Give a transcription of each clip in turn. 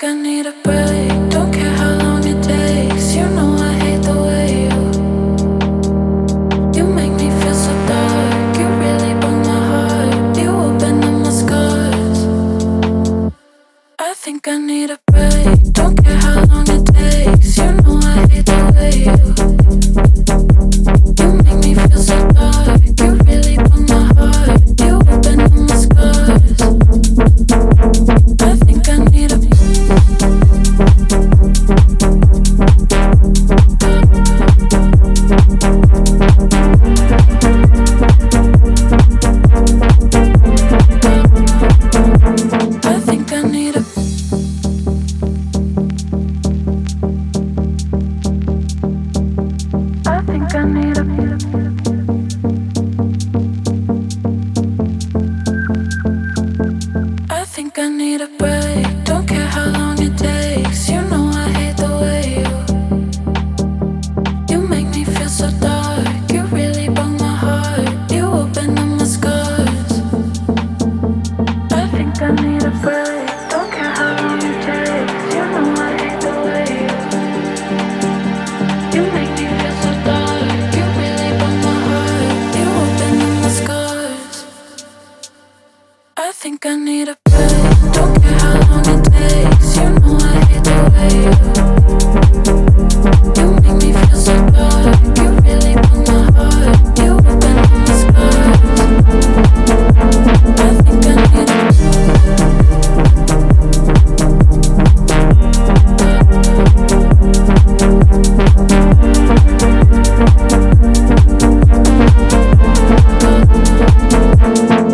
I need a break. Don't care how long it takes. You know I hate the way you make me feel so dark. You really broke my heart. You open up my scars. I think I need a break. Don't care how long it takes. You know I hate the way you make me feel so dark. You really broke my heart. You open up my scars. I think I need a I think I need a I think I need a I think I need a break. Don't care how long it takes. You know I hate the way you make me feel so dark. You really broke my heart. You open up my scars. I think I need a break. Don't care how long it takes. You know I hate the way you make me feel so dark. You really broke my heart. You open up my scars. I think I need a break. Don't care how long it takes. You know I hate the way you make me feel so dark. You really broke my heart. You open up my scars. I think I need a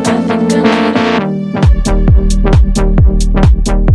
I think I need a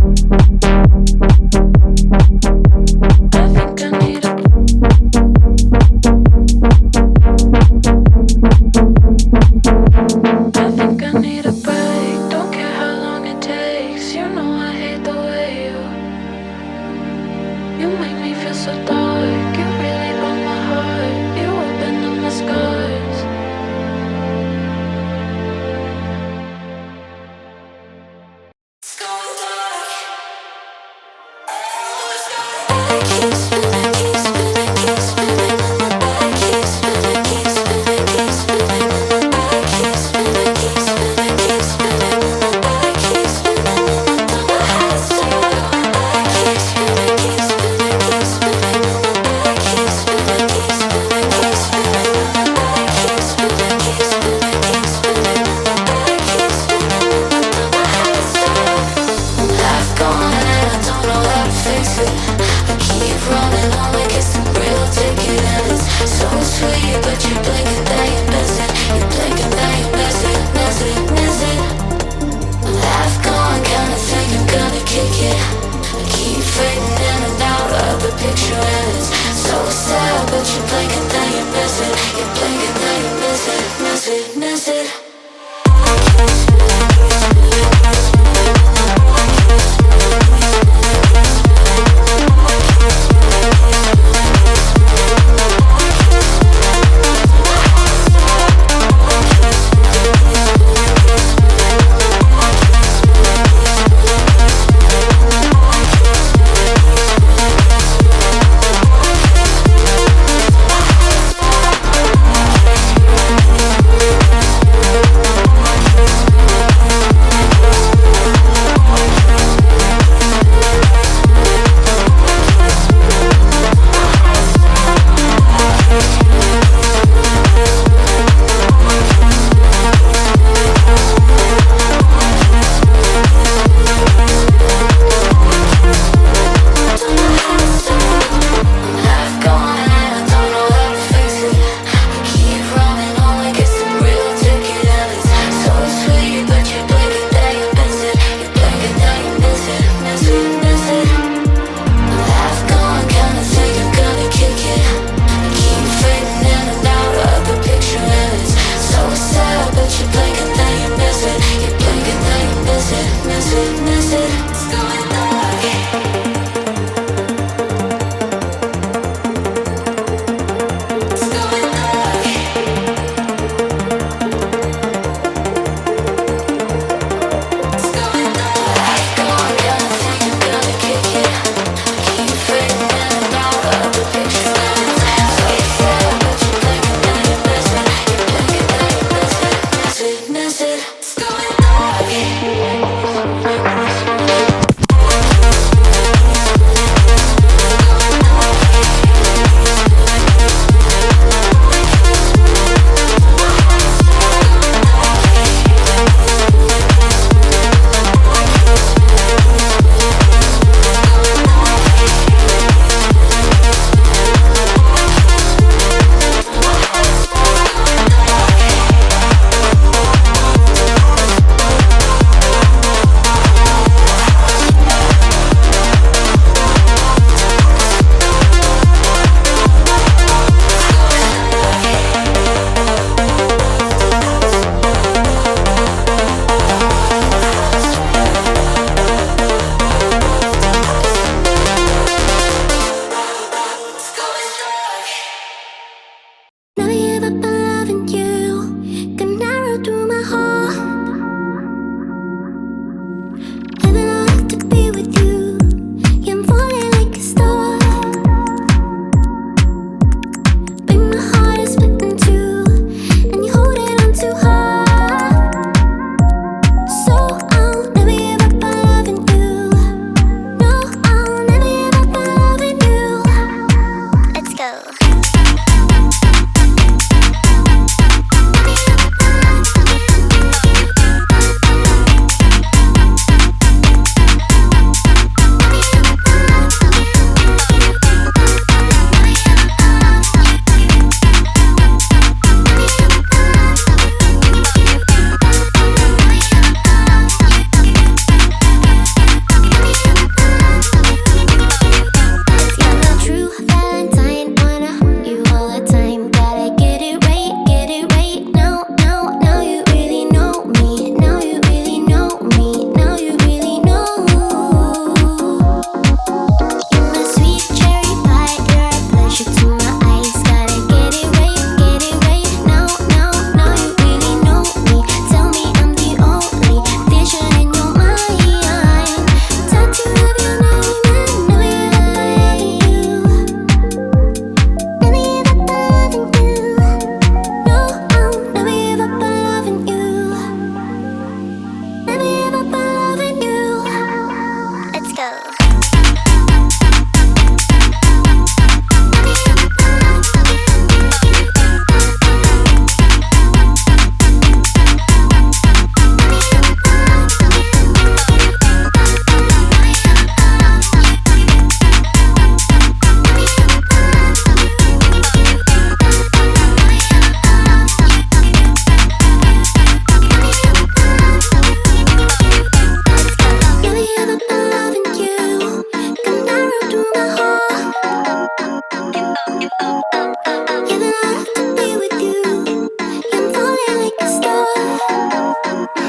my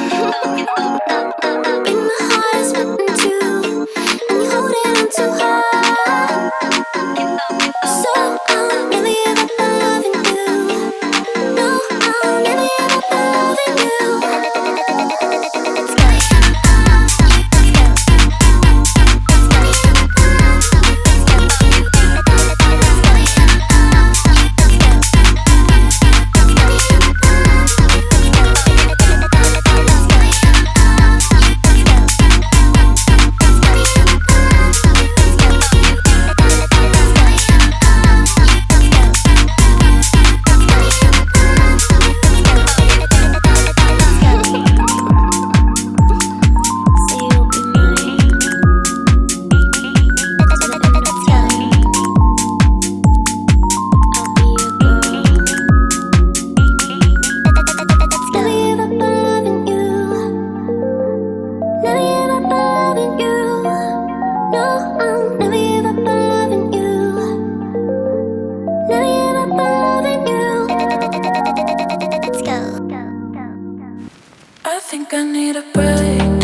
heart is beating too, and you're holding on too hard. So I'll never give up on loving you. No, I'll never give up on loving you. Let's go. I think I need a break.